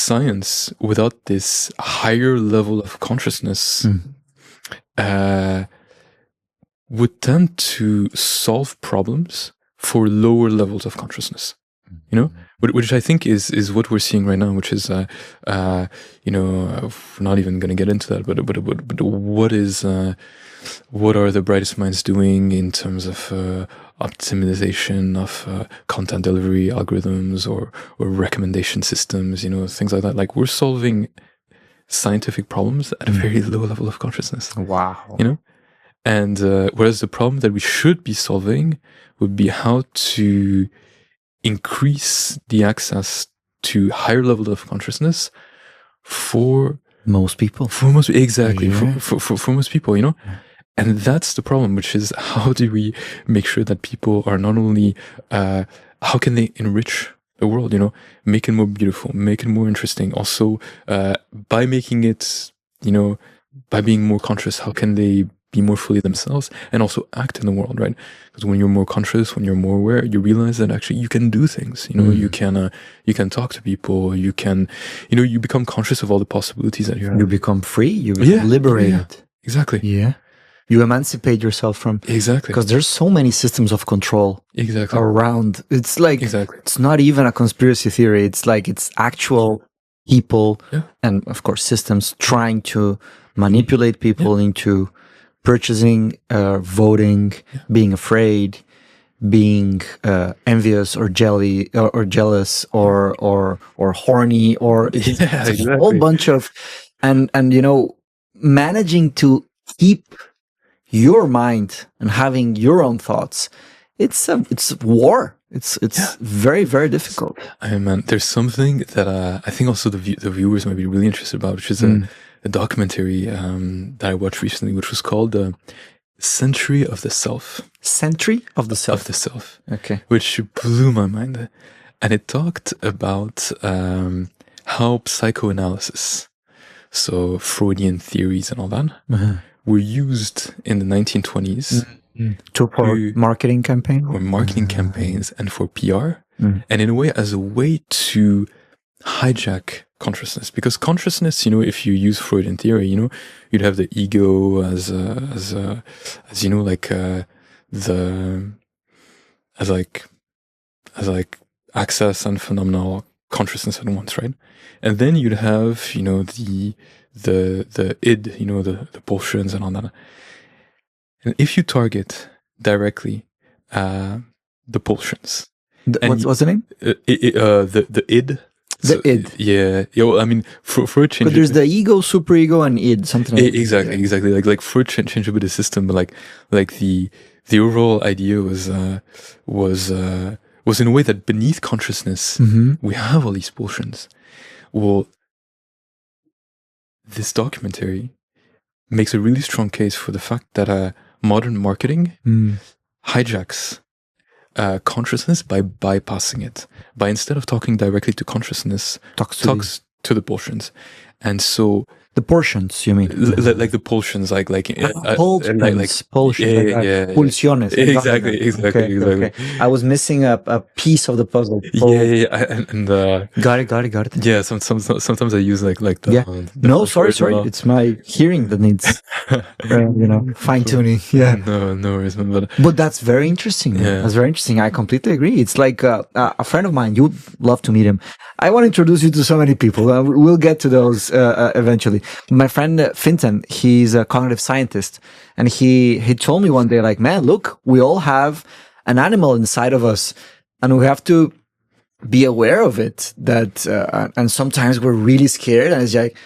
science without this higher level of consciousness would tend to solve problems for lower levels of consciousness, you know, which I think is what we're seeing right now, which is, you know, we're not even going to get into that, but what are the brightest minds doing in terms of optimization of content delivery algorithms or recommendation systems, you know, things like that. Like, we're solving scientific problems at a very low level of consciousness. Wow. You know? And whereas the problem that we should be solving would be how to increase the access to higher levels of consciousness for most people. For most people, you know? And that's the problem, which is, how do we make sure that people are not only, how can they enrich the world, you know, make it more beautiful, make it more interesting. Also, by making it, you know, by being more conscious, how can they be more fully themselves and also act in the world, right? Because when you're more conscious, when you're more aware, you realize that actually you can do things, you know, you can talk to people, you can, you know, you become conscious of all the possibilities that you have. You become free, you become liberated. Yeah, exactly. Yeah. You emancipate yourself from... Exactly. Because there's so many systems of control around. It's like, it's not even a conspiracy theory. It's like, it's actual people and, of course, systems trying to manipulate people into purchasing, voting, being afraid, being envious or jealous or horny or a whole bunch of... And you know, managing to keep your mind and having your own thoughts, it's war. It's very, very difficult. I mean, there's something that I think also the viewers might be really interested about, which is a documentary that I watched recently, which was called Century of the Self. Century of the Self? Of the Self. Okay. Which blew my mind. And it talked about how psychoanalysis, so Freudian theories and all that, were used in the 1920s for marketing campaigns, or marketing campaigns, and for PR, and in a way as a way to hijack consciousness. Because consciousness, you know, if you use Freudian theory, you know, you'd have the ego as you know, like as access and phenomenal consciousness at once, right? And then you'd have, you know, the id, you know, the pulsions and all that. And if you target directly the pulsions, what's the name? The id. The id. Yeah. Well, I mean, Freud changed. But there's the ego, superego, and id. Something like exactly. Like Freud changed a bit the system, but like the overall idea was in a way that beneath consciousness we have all these pulsions. Well, this documentary makes a really strong case for the fact that modern marketing hijacks consciousness by bypassing it. By, instead of talking directly to consciousness, talks to the pulsions. And so... The portions, you mean? Like the pulsions, like pulsiones. Exactly. I was missing a piece of the puzzle. And got it. Yeah, sometimes I use like the no, sorry. It's my hearing that needs you know, fine tuning. Yeah. No worries, man. But that's very interesting. Yeah. That's very interesting. I completely agree. It's like a friend of mine. You'd love to meet him. I want to introduce you to so many people. We'll get to those eventually. My friend Fintan, he's a cognitive scientist, and he told me one day, like, man, look, we all have an animal inside of us, and we have to be aware of it. That and sometimes we're really scared, and it's like,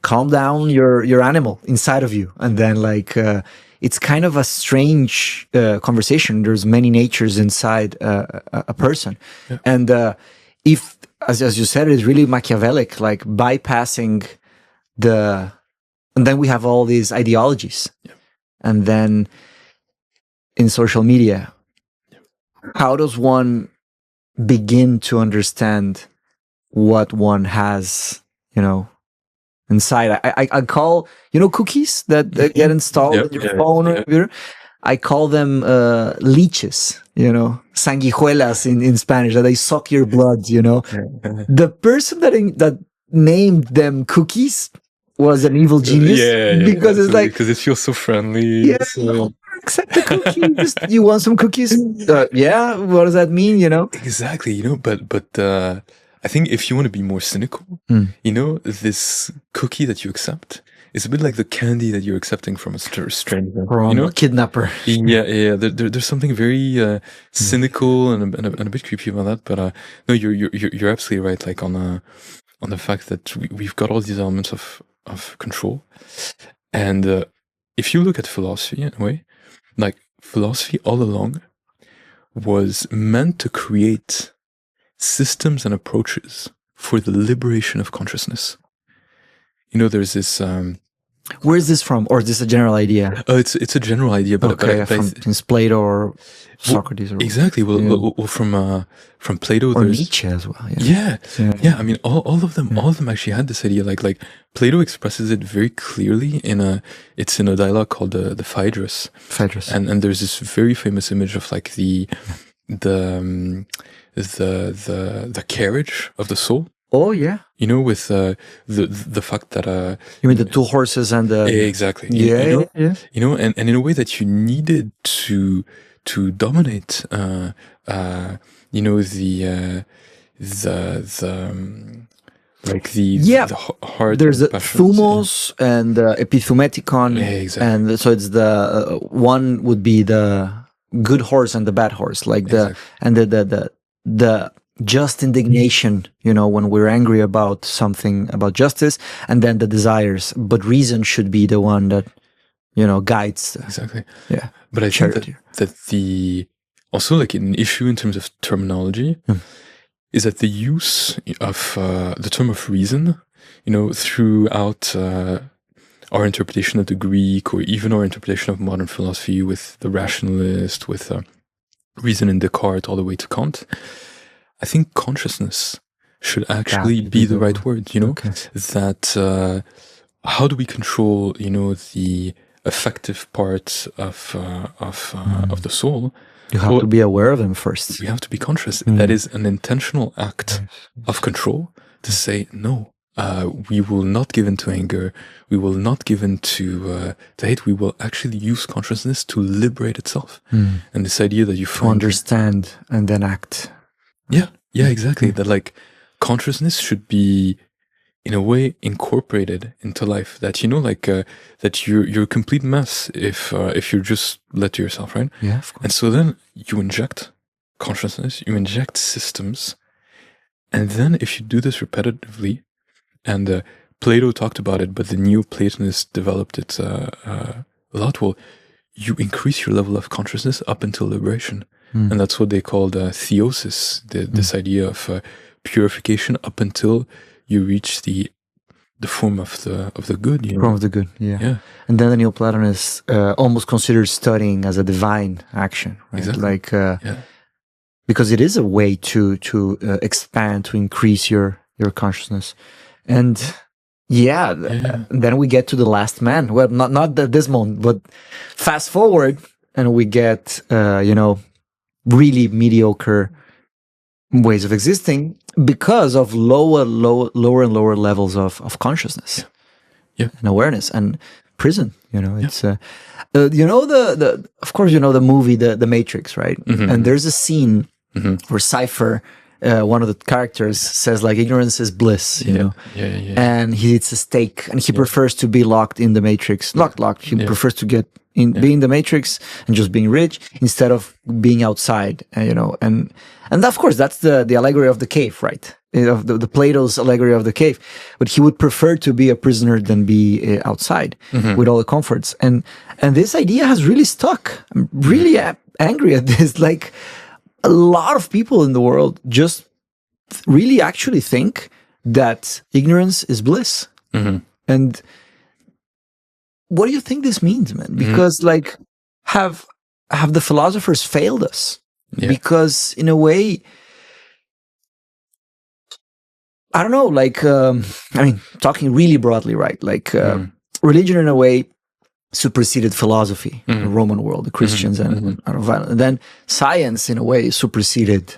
calm down your animal inside of you, and then like it's kind of a strange conversation. There's many natures inside a person, and if as you said, it's really Machiavellic, like bypassing and then we have all these ideologies, and then in social media, how does one begin to understand what one has, you know, inside? I call, you know, cookies that get installed in your phone or computer. I call them leeches, you know, sanguijuelas in Spanish, that they suck your blood, you know. The person that named them cookies was an evil genius. Because it's like, because it feels so friendly. Yeah, accept the cookie. Just, you want some cookies? Yeah. What does that mean? Exactly. But I think if you want to be more cynical, this cookie that you accept is a bit like the candy that you're accepting from a stranger, a kidnapper. Yeah. There's something very cynical and a bit creepy about that. But no, you're absolutely right. Like on the fact that we've got all these elements of control, and if you look at philosophy in a way, like philosophy all along was meant to create systems and approaches for the liberation of consciousness. There's this. Where is this from, or is this a general idea? It's a general idea, but from Plato or Socrates, or exactly. Well, from Plato, or Nietzsche as well. Yeah. I mean, all of them actually had this idea. Like Plato expresses it very clearly in a dialogue called the Phaedrus. And there's this very famous image of like the carriage of the soul. Oh yeah. With the fact that you mean the two horses and the exactly. Yeah. And in a way that you needed to dominate the heart. There's a thumos and epithumethikon. Exactly. And so it's the one would be the good horse and the bad horse, like the just indignation, when we're angry about something, about justice, and then the desires. But reason should be the one that, guides. Exactly. Yeah. But I think that the also like an issue in terms of terminology is that the use of the term of reason, throughout our interpretation of the Greek, or even our interpretation of modern philosophy with the rationalist, with reason in Descartes all the way to Kant, I think consciousness should actually be the right word, that how do we control, the affective part of the soul? You have to be aware of them first. We have to be conscious. That is an intentional act of control to say, no, we will not give in to anger. We will not give in to hate. We will actually use consciousness to liberate itself. And this idea that you find... To understand and then act. Yeah, exactly. That like consciousness should be, in a way, incorporated into life. That that you're a complete mess if you're just led to yourself, right? Yeah, of course. And so then you inject consciousness, you inject systems, and then if you do this repetitively, and Plato talked about it, but the Neoplatonists developed it a lot. Well, you increase your level of consciousness up until liberation. And that's what they called theosis, this idea of purification up until you reach the form of the good. Form of the good, yeah. And then the Neoplatonists almost consider studying as a divine action, right? Exactly. Like, because it is a way to expand, to increase your consciousness. And then we get to the last man. Well, not at this moment, but fast forward, and we get, really mediocre ways of existing because of lower and lower levels of consciousness and awareness and prison. It's of course the movie the Matrix, right? And there's a scene where Cypher, one of the characters, says like ignorance is bliss, and he eats a steak and he prefers to be locked in the Matrix, locked. He prefers to get being the Matrix and just being rich instead of being outside, and of course that's the allegory of the cave, right? Of the Plato's allegory of the cave. But he would prefer to be a prisoner than be outside with all the comforts. And this idea has really stuck. I'm really angry at this. Like, a lot of people in the world just really actually think that ignorance is bliss. And what do you think this means, man? Because like, have the philosophers failed us? Because in a way, I don't know, like, talking really broadly, right? Like, religion in a way superseded philosophy in the Roman world, the Christians, and then science in a way superseded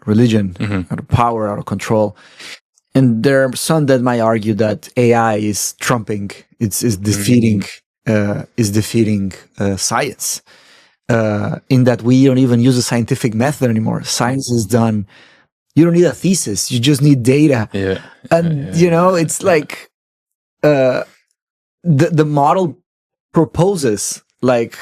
religion, out of power, out of control. And there are some that might argue that AI is trumping, is defeating science. In that we don't even use a scientific method anymore. Science is done. You don't need a thesis. You just need data. And you know, it's like the model proposes like